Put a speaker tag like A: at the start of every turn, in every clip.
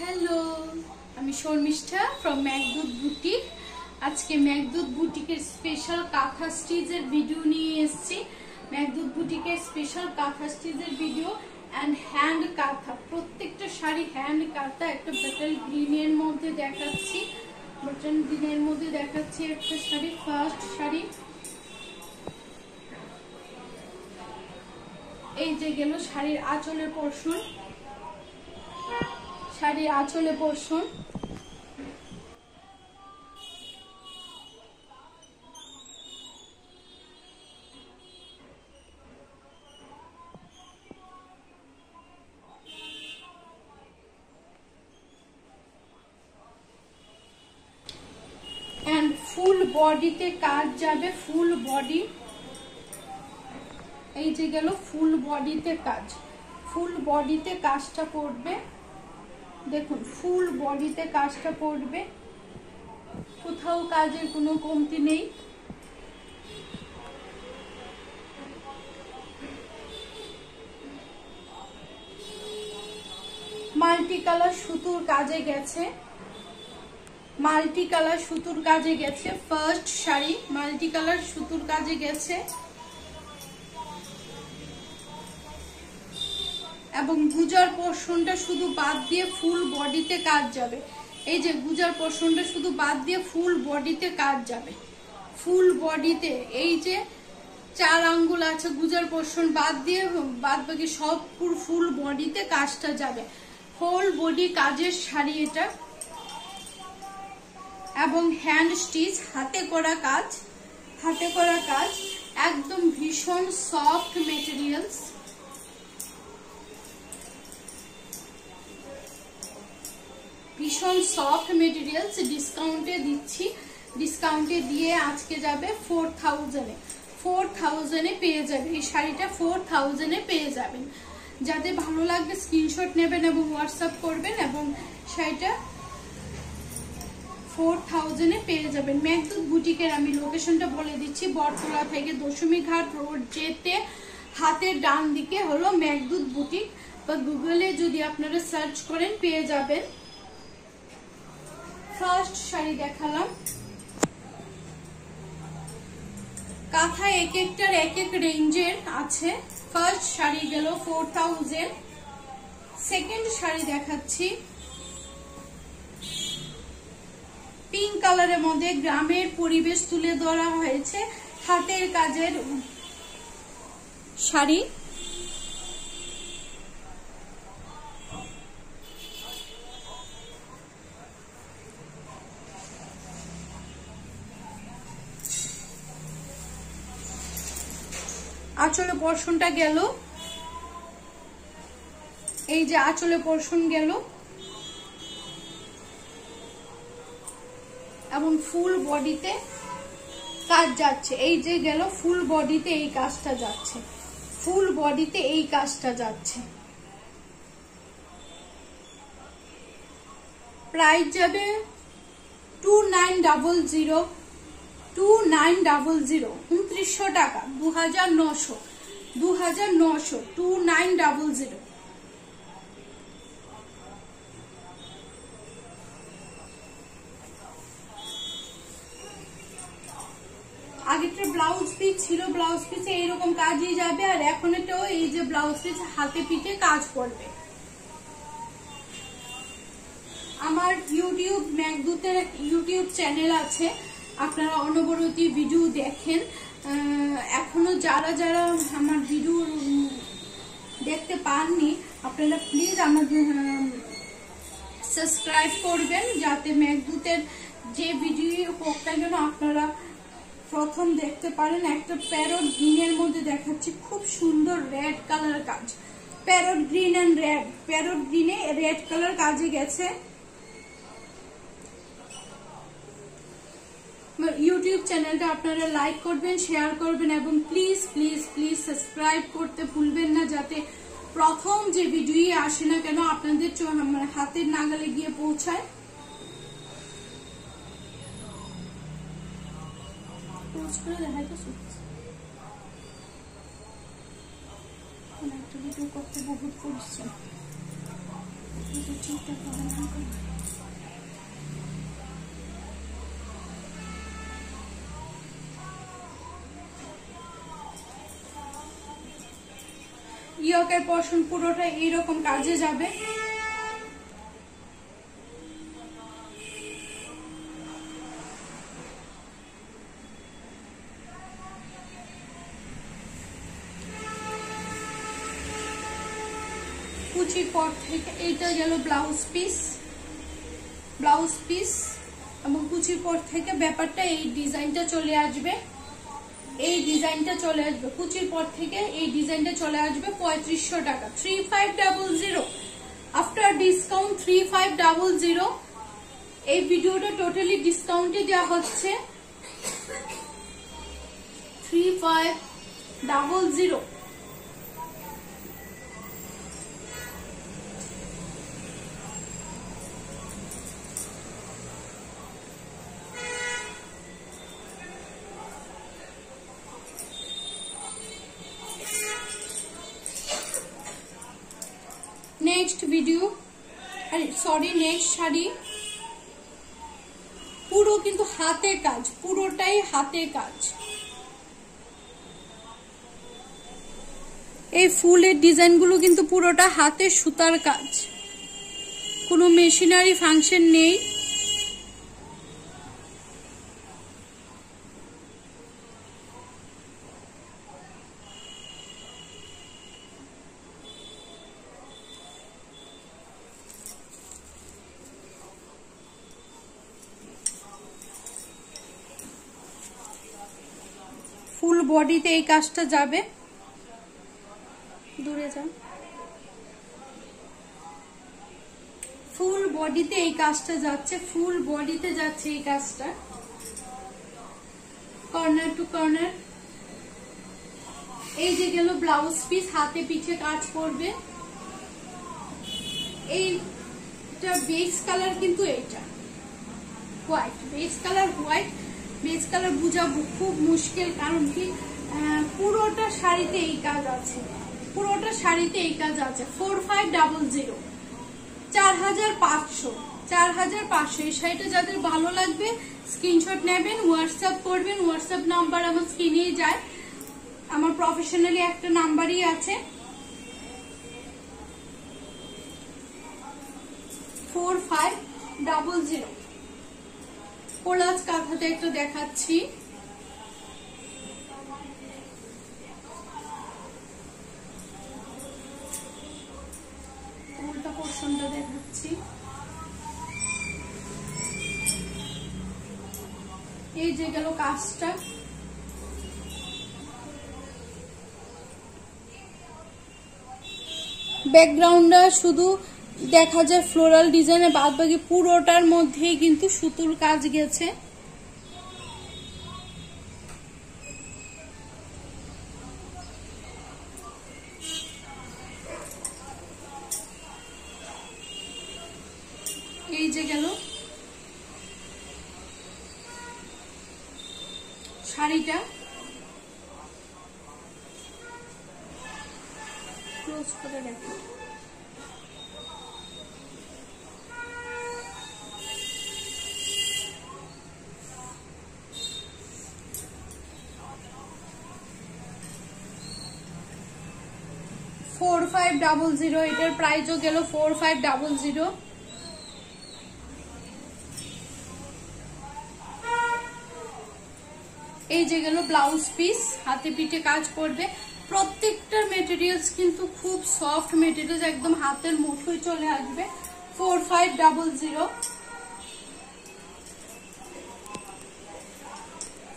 A: Hello, আমি Sharmistha from Meghaduta boutique. আজকে Meghaduta বুটিকের special কাঁথা স্টিচের ভিডিও নিয়ে এসেছি। মেঘদূত বুটিকের স্পেশাল কাঁথা স্টিচের ভিডিও অ্যান্ড হ্যান্ড কাঁথা, প্রত্যেকটা শাড়ি হ্যান্ড কাঁথা। একটা বাটল গ্রিনের মধ্যে দেখাচ্ছি, বাটল গ্রিনের মধ্যে দেখাচ্ছি একটা শাড়ি। ফার্স্ট শাড়ি এই যে গেল শাড়ির আঁচলের পোর্শন, শাড়ির আঁচলে পোর্শন। এন্ড ফুল বডিতে কাজ যাবে, ফুল বডি। এই যে গেল ফুল বডিতে কাজ, ফুল বডিতে কাজটা পড়বে। দেখুন ফুল বডিতে কাজটা পড়বে, কোথাও কাজের কোনো কমতি নেই। মাল্টি কালার সুতোর কাজে গেছে, মাল্টি কালার সুতোর কাজে গেছে। ফার্স্ট শাড়ি মাল্টি কালার সুতোর কাজে গেছে এবং গুজার পোর্শনটা শুধু বাদ দিয়ে ফুল বডিতে কাজ যাবে। এই যে গুজার পোর্শনটা শুধু বাদ দিয়ে ফুল বডিতে কাজ যাবে, ফুল বডিতে। এই যে 4 আঙ্গুল আছে গুজার পোর্শন বাদ দিয়ে, বাদ বাকি সব ফুল বডিতে কাজটা যাবে। হোল বডি কাজের শাড়ি এটা এবং হ্যান্ড স্টিচ, হাতে করা কাজ, হাতে করা কাজ। একদম ভীষণ সফট মেটেরিয়ালস, ভীষণ সফট মেটেরিয়ালস। ডিসকাউন্টে দিচ্ছি, ডিসকাউন্টে দিয়ে আজকে যাবে 4000-এ। 4000-এ পেয়ে যাবে এই শাড়িটা, 4000-এ পেয়ে যাবেন। যাদের ভালো লাগবে স্ক্রিনশট নেবেন এবং হোয়াটসঅ্যাপ করবেন এবং শাড়িটা 4000-এ পেয়ে যাবেন। মেঘদূত বুটিকের আমি লোকেশনটা বলে দিচ্ছি, বটতলা থেকে দশমীঘাট রোড যেতে হাতের ডান দিকে হলো মেঘদূত বুটিক, বা গুগলে যদি আপনারা সার্চ করেন পেয়ে যাবেন। ফার্স্ট শাড়ি দেখালাম, কাঁথা এক একটার এক এক রেঞ্জের আছে। ফার্স্ট শাড়ি গেল 4000। সেকেন্ড শাড়ি দেখাচ্ছি পিঙ্ক কালারের মধ্যে, গ্রামের পরিবেশ তুলে ধরা হয়েছে, হাতের কাজের শাড়ি। আঁচলে পোর্শনটা গেল, এই যে আঁচলে পোর্শন গেল এবং ফুল বডিতে কাজ যাচ্ছে। এই যে গেল ফুল বডিতে এই কাজটা যাচ্ছে, ফুল বডিতে এই কাজটা যাচ্ছে। প্রাইস যাবে 2900, 2900 টাকা, 2900, 2900। আগেরটা ব্লাউজ পিস ছিল, ব্লাউজ পিসে এইরকম কাজই যাবে, আর এখন এটাও এই যে ব্লাউজ পিস হাতে পিঠে কাজ করবে। আমার ইউটিউব মেঘদূতের ইউটিউব চ্যানেল আছে, আপনারা অনবরত ভিডিও দেখেন। এখনো যারা যারা আমার ভিডিও দেখতে পাননি আপনারা প্লিজ আমাদের সাবস্ক্রাইব করবেন, যাতে মেঘদূতের যে ভিডিও হোক না কেন আপনারা প্রথম দেখতে পারেন। একটা প্যারট গ্রিনের মধ্যে দেখাচ্ছি, খুব সুন্দর রেড কালার কাজ। Parrot green and red, parrot গ্রিনে রেড কালার কাজে গেছে। ইউটিউব চ্যানেলটা আপনারা লাইক করবেন, শেয়ার করবেন এবং প্লিজ প্লিজ প্লিজ সাবস্ক্রাইব করতে ভুলবেন না, যাতে প্রথম যে ভিডিও আসে না কেন আপনাদের হাতের নাগালে গিয়ে পৌঁছায়। একটা ভিডিও করতে বহুত পরিশ্রম। ইয়কের পোরশন পুরোটা এইরকম কাজে যাবে। কুচির পর থেকে এইটা গেল ব্লাউজ পিস এবং কুচির পর থেকে ব্যাপারটা এই ডিজাইনটা চলে আসবে, কুচির পর থেকে এই ডিজাইনটা চলে আসবে 3500 টাকা, 3500 আফটার ডিসকাউন্ট 3500। এই ভিডিওটা টোটালি ডিসকাউন্টে দেওয়া হচ্ছে 3500। নেক্সট শাড়ি পুরো কিন্তু হাতে কাজ, পুরোটাই হাতে কাজ। এই ফুলের ডিজাইনগুলো কিন্তু পুরোটা হাতে সুতার কাজ, কোনো মেশিনারি ফাংশন নেই। ফুল বডিতে এই কাজটা যাবে, দূরে যাও, ফুল বডিতে এই কাজটা যাচ্ছে, ফুল বডিতে যাচ্ছে এই কাজটা, কর্নার টু কর্নার। এই যে গেল ব্লাউজ পিস, হাতে পিছে কাজ করবে। এইটা বেস কালার, কিন্তু এইটা white, base colour white. Base colour বুঝাবো খুব মুশকিল, কারণ কি পুরোটা শাড়িতে এই কাজ আছে, পুরোটা শাড়িতে এই কাজ আছে। 4500, 4500। এই শাড়িটা যাদের ভালো লাগবে স্ক্রিনশট নেবেন, হোয়াটসঅ্যাপ করবেন। হোয়াটসঅ্যাপ নাম্বার আমার স্ক্রিনেই যায়, আমার প্রফেশনালি একটা নাম্বারই আছে। 4500। কোলাজ কাঁথাতে একটা দেখাচ্ছি, উল্টা পোরশনটা দেখাচ্ছি। এই যে গেল কাজটা, ব্যাকগ্রাউন্ডটা শুধু দেখা যায় ফ্লোরাল ডিজাইনের, বাদ বাকি পুরোটার মধ্যেই কিন্তু সুতোর কাজ গেছে। এই যে গেল শাড়িটা, ক্লোজ করে দেখো। এটার প্রাইসও গেল 4500। এই যে গেল ব্লাউজ পিস, হাতে পিঠে কাজ করবে। প্রত্যেকটার মেটেরিয়ালস কিন্তু খুব সফট মেটেরিয়ালস, একদম হাতের মুঠোয় চলে আসবে। 4500,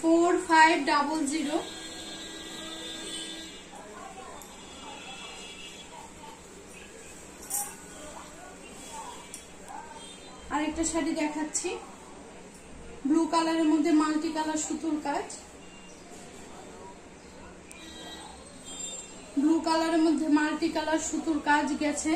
A: 4500। আরেকটা শাড়ি দেখাচ্ছি, ব্লু কালারের মধ্যে মাল্টি কালার সুতোর কাজ, ব্লু কালারের মধ্যে মাল্টি কালার সুতোর কাজ গেছে।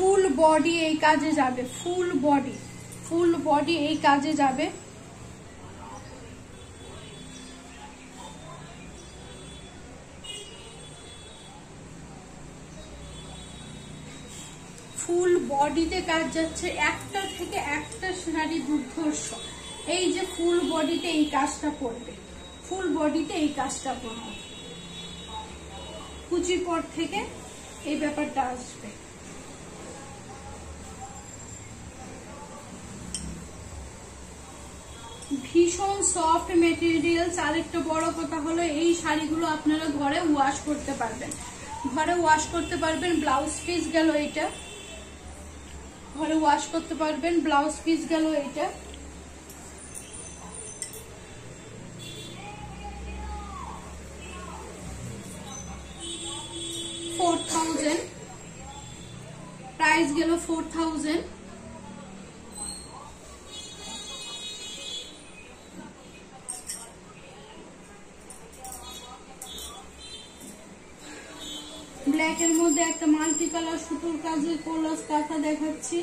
A: ফুল বডি এই কাজে যাবে, ফুল বডি এই কাজে যাবে। ফুল বডিতে কাজ যাচ্ছে, একটা থেকে একটা শাড়ি দুর্ধর্ষ। এই যে ফুল বডিতে এই কাজটা করবে, ফুল বডিতে এই কাজটা করবে, কুচির পর থেকে এই ব্যাপারটা আসবে। ভীষণ সফট মেটেরিয়ালস। আরেকটা বড় কথা হলো এই শাড়িগুলো আপনারা ঘরে ওয়াশ করতে পারবেন, ঘরে ওয়াশ করতে পারবেন। ব্লাউজ পিস গেল এটা, ঘরে ওয়াশ করতে পারবেন। ব্লাউজ পিস গেল এটা। প্রাইস গেল 4000। ব্ল্যাক এর মধ্যে একটা মাল্টি কালার সুতোর কাজের কোলাস কাঁথা দেখাচ্ছি।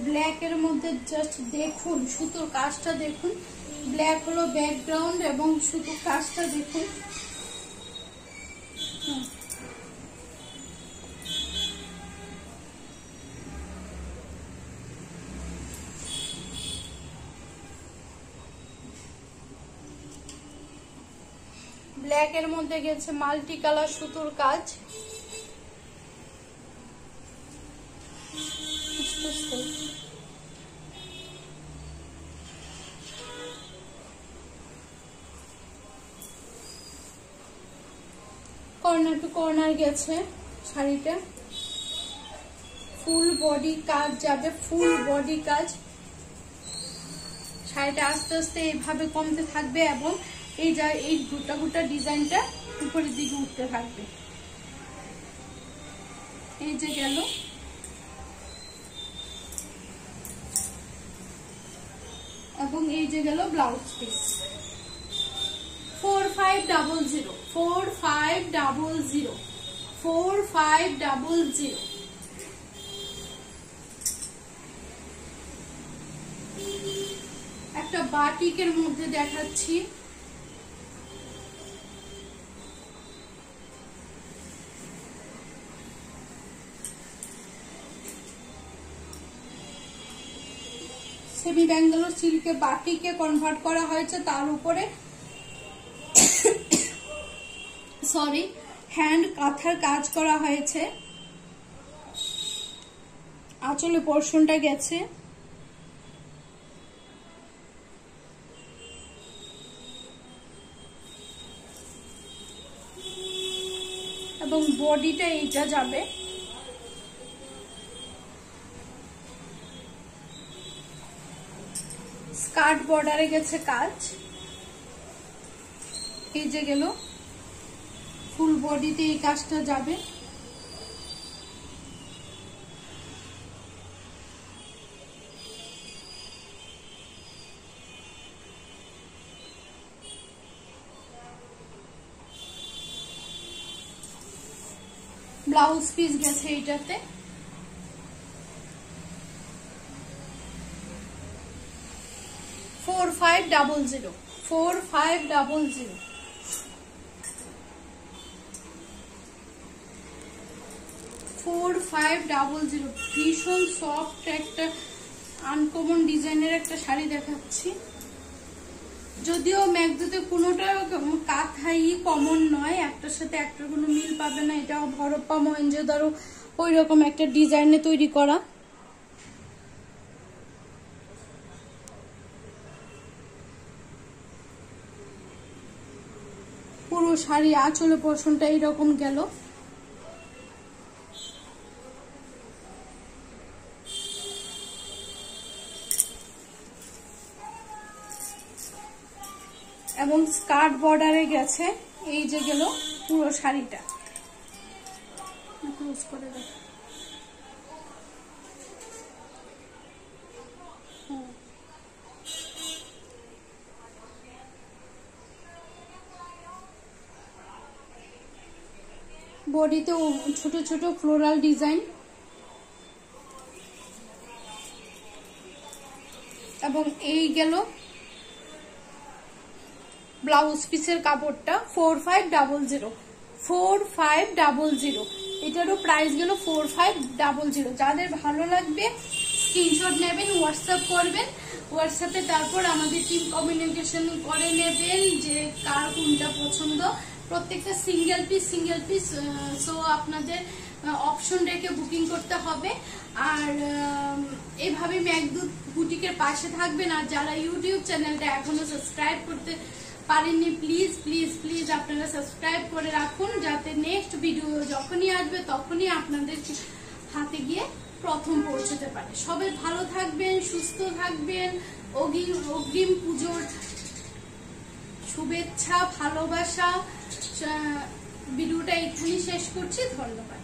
A: ব্ল্যাক এর মধ্যে জাস্ট দেখুন সুতোর কাজটা দেখুন। ব্ল্যাক হলো ব্যাকগ্রাউন্ড এবং সুতোর কাজটা দেখুন। ব্ল্যাক এর মধ্যে গেছে মাল্টি কালার সুতোর কাজ। কর্নার টু কর্নার গেছে শাড়িটা। ফুল বডি কাজ যাবে, ফুল বডি কাজ। শাড়িটা আস্তে আস্তে এইভাবে কমতে থাকবে এবং এই গোটা গোটা ডিজাইনটা উপরের দিকে উঠতে থাকবে। এই যে গেল, এবং এই যে গেল ব্লাউজ পিস। 4500 4500 4500। একটা বাটিকের মধ্যে দেখাচ্ছি। সেমি ব্যাঙ্গালোর সিল্কে বাটিকে কনভার্ট করা হয়েছে, তার উপরে হ্যান্ড কাঁথার কাজ করা হয়েছে। আঁচলে পোর্শনটা গেছে। এবং বডিটা এইটা যাবে। স্কার্ট বর্ডারে গেছে কাজ। এই যে গেল, ফুল বডিতে এই কাজটা যাবে। ব্লাউজ পিস গেছে এইটাতে। Four five double zero 4500। ভীষণ সফট একটা আনকমন ডিজাইনের একটা শাড়ি দেখাচ্ছি। যদিও ম্যাকদুতে কোনোটা কাঁথাই কমন নয়, একটার সাথে একটার কোনো মিল পাবে না। এটাও হরপ্পা মহেঞ্জোদারো ওই রকম একটা ডিজাইনে তৈরি করা। পুরো শাড়ি আঁচলে পোর্শনটা এইরকম গেল। এবং স্কার্ট বর্ডারে গেছে। এই যে গেল পুরো শাড়িটা। ক্লোজ করে দেখ। বডিতে ছোট ছোট ফ্লোরাল ডিজাইন এবং এই গেল ব্লাউজ পিসের কাপড়টা 4500 4500 এটারও প্রাইস গেল 4500। যাদের ভালো লাগবে স্ক্রিনশট নেবেন, হোয়াটসঅ্যাপ করবেন, হোয়াটসঅ্যাপে তারপর আমাদের টিম কমিউনিকেশন করে নেবেন যে কার কোনটা পছন্দ। প্রত্যেকটা সিঙ্গেল পিস সো আপনাদের অপশন রেখে বুকিং করতে হবে। আর এভাবে মেঘদূত বুটিকের পাশে থাকবেন। আর যারা ইউটিউব চ্যানেলটা এখনো সাবস্ক্রাইব করতে পারেননি প্লিজ প্লিজ প্লিজ আপনারা সাবস্ক্রাইব করে রাখুন, যাতে নেক্সট ভিডিও যখনই আসবে তখনই আপনাদের হাতে গিয়ে প্রথম পৌঁছতে পারে। সবাই ভালো থাকবেন, সুস্থ থাকবেন। অগ্রিম পুজোর শুভেচ্ছা, ভালোবাসা। ভিডিওটা এখানেই শেষ করছি। ধন্যবাদ।